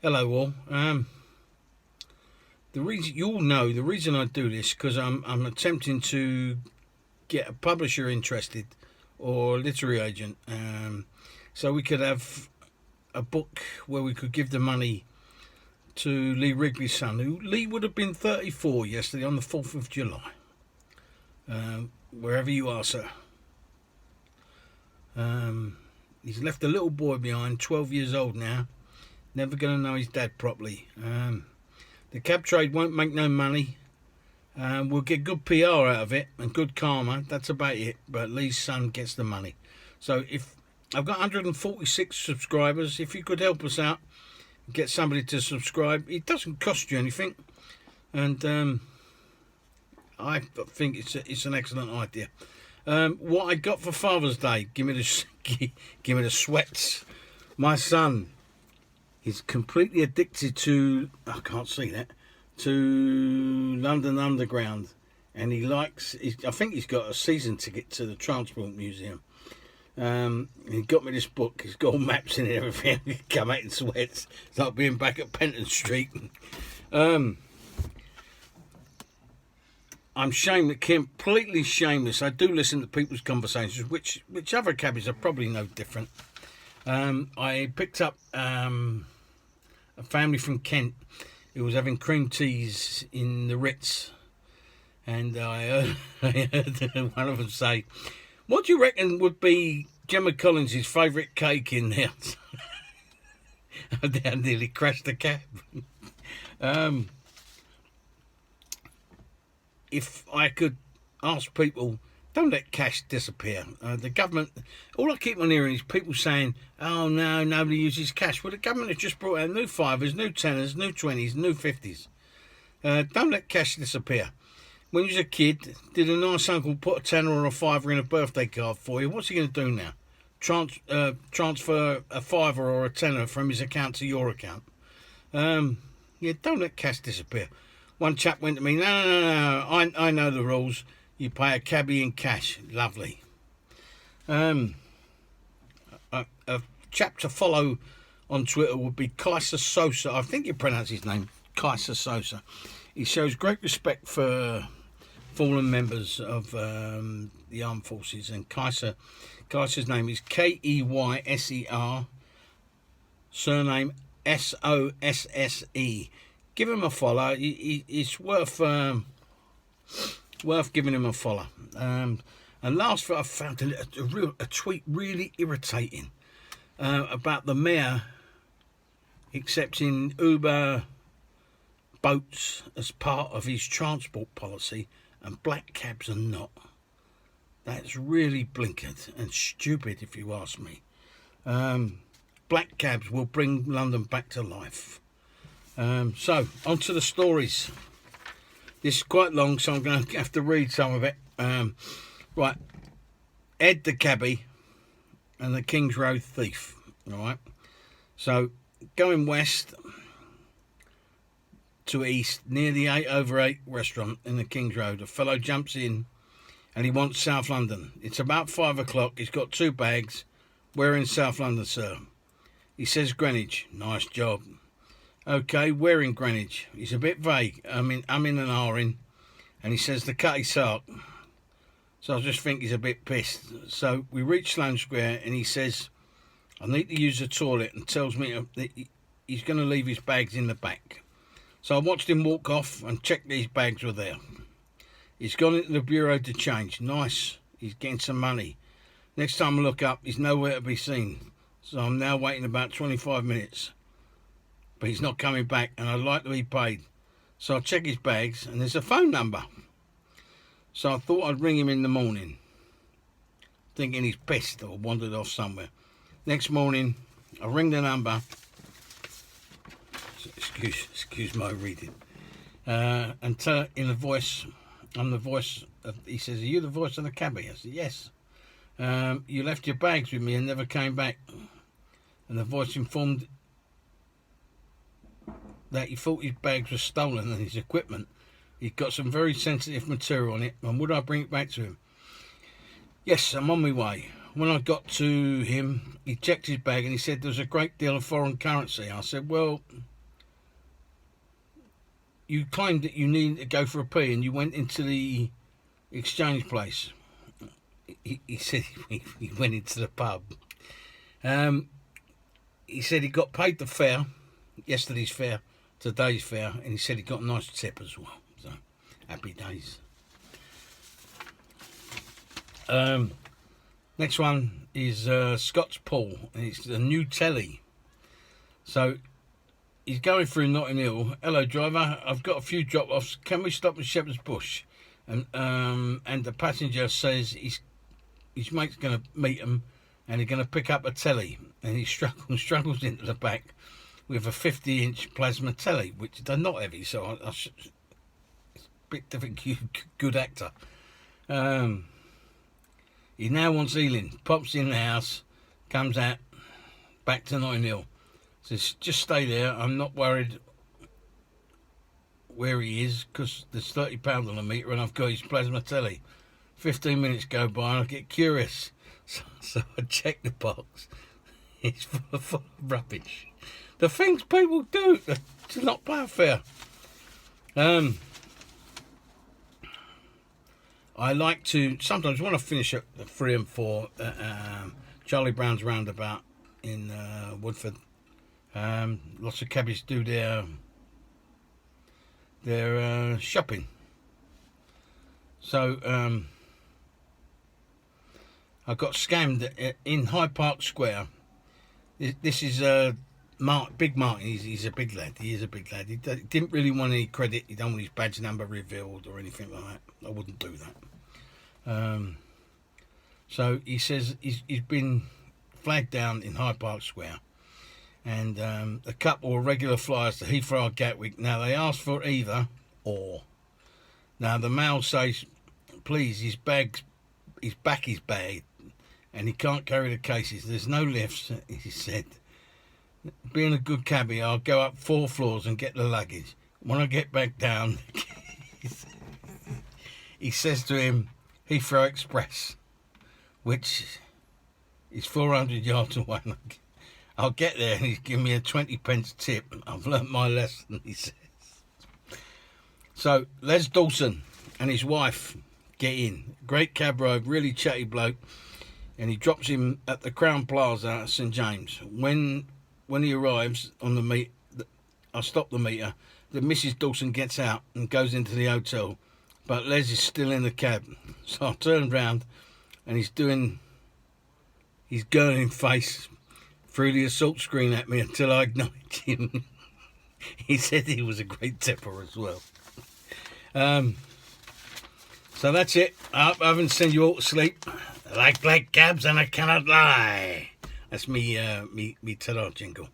Hello all. The reason you all know the reason I do this because I'm attempting to get a publisher interested or a literary agent, so we could have a book where we could give the money to Lee Rigby's son. Who Lee would have been 34 yesterday on the 4th of July. Wherever you are, sir. He's left a little boy behind, 12 years old now. Never going to know his dad properly. The cab trade won't make no money. We'll get good PR out of it and good karma. That's about it. But Lee's son gets the money. So if I've got 146 subscribers, if you could help us out, get somebody to subscribe. It doesn't cost you anything, and I think it's an excellent idea. What I got for Father's Day? Give me the sweats. My son is completely addicted to, I can't see that, to London Underground, and I think he's got a season ticket to the Transport Museum. He got me this book. He's got all maps in it and everything. He come out in sweats. It's like being back at Penton Street. I'm completely shameless. I do listen to people's conversations, which other cabbies are probably no different. I picked up a family from Kent who was having cream teas in the Ritz, and I heard one of them say, "What do you reckon would be Gemma Collins' favourite cake in there?" I nearly crashed the cab. If I could ask people, don't let cash disappear. The government, all I keep on hearing is people saying, "Oh no, nobody uses cash." Well, the government has just brought out new fivers, new tenors, new 20s, new 50s. Don't let cash disappear. When you was a kid, did a nice uncle put a tenner or a fiver in a birthday card for you? What's he going to do now? Transfer a fiver or a tenner from his account to your account? Yeah, don't let cash disappear. One chap went to me, no, I know the rules. You pay a cabbie in cash. Lovely. A chap to follow on Twitter would be Kaiser Sosa. I think you pronounce his name Kaiser Sosa. He shows great respect for fallen members of the armed forces, and Kaiser's name is Keyser, surname Sosse. Give him a follow. It's worth giving him a follow. And last, I found a tweet really irritating about the mayor accepting Uber boats as part of his transport policy, and black cabs are not. That's really blinkered and stupid, if you ask me. Black cabs will bring London back to life. So, on to the stories. This is quite long, so I'm going to have to read some of it. Right. Ed the cabbie and the King's Road thief. All right. So, going west to east, near the 8/8 restaurant in the King's Road, a fellow jumps in and he wants South London. It's about 5 o'clock. He's got 2 bags. Where in South London, sir? He says Greenwich. Nice job. Okay, where in Greenwich? He's a bit vague. I'm in and ahhing. And he says the Cutty Sark. So I just think he's a bit pissed. So we reach Sloane Square and he says, I need to use the toilet, and tells me that he's going to leave his bags in the back. So I watched him walk off and checked these bags were there. He's gone into the bureau to change. Nice. He's getting some money. Next time I look up, he's nowhere to be seen. So I'm now waiting about 25 minutes. But he's not coming back, and I'd like to be paid. So I check his bags, and there's a phone number. So I thought I'd ring him in the morning, thinking he's pissed or wandered off somewhere. Next morning, I ring the number. Excuse my reading. And tell her in the voice, I'm the voice of, he says, are you the voice of the cabbie? I said, yes. You left your bags with me and never came back. And the voice informed that he thought his bags were stolen and his equipment. He'd got some very sensitive material on it, and would I bring it back to him? Yes, I'm on my way. When I got to him, he checked his bag and he said there was a great deal of foreign currency. I said, well, you claimed that you needed to go for a pee, and you went into the exchange place. He said he went into the pub. He said he got paid the fare, yesterday's fare, today's fare, and he said he got a nice tip as well. So, happy days. Next one is Scott's Paul, and it's a new telly. So, he's going through Notting Hill. Hello, driver. I've got a few drop-offs. Can we stop at Shepherd's Bush? And the passenger says his mate's going to meet him, and they're going to pick up a telly. And he struggles into the back with a 50-inch plasma telly, which they're not heavy, so it's a bit different. Good actor. He now wants healing. Pops in the house, comes out, back to Notting Hill. Says, just stay there. I'm not worried where he is, because there's £30 on the meter and I've got his plasma telly. 15 minutes go by and I get curious. So I check the box. It's full of rubbish. The things people do to not pay a fare. I like to, sometimes when I finish at 3 and 4 Charlie Brown's Roundabout in Woodford, lots of cabbies do their shopping. So I got scammed in Hyde Park Square. This is Big Martin. He's a big lad. He is a big lad. He didn't really want any credit. He don't want his badge number revealed or anything like that. I wouldn't do that. So he says he's been flagged down in Hyde Park Square, and a couple of regular flyers to Heathrow or Gatwick. Now they ask for either or. Now the mail says, please, his back is bad, and he can't carry the cases. There's no lifts, he said. Being a good cabbie, I'll go up 4 floors and get the luggage. When I get back down, he says to him, Heathrow Express, which is 400 yards away. I'll get there and he's giving me a 20p tip. I've learnt my lesson, he says. So, Les Dawson and his wife get in. Great cab ride, really chatty bloke. And he drops him at the Crown Plaza at St James. When he arrives on the meet, I stop the meter. The Mrs. Dawson gets out and goes into the hotel, but Les is still in the cab. So I turned round, and he's doing his gurning face through the assault screen at me until I acknowledged him. He said he was a great tipper as well. So that's it. I haven't sent you all to sleep. I like black cabs and I cannot lie. That's me ta-da jingle.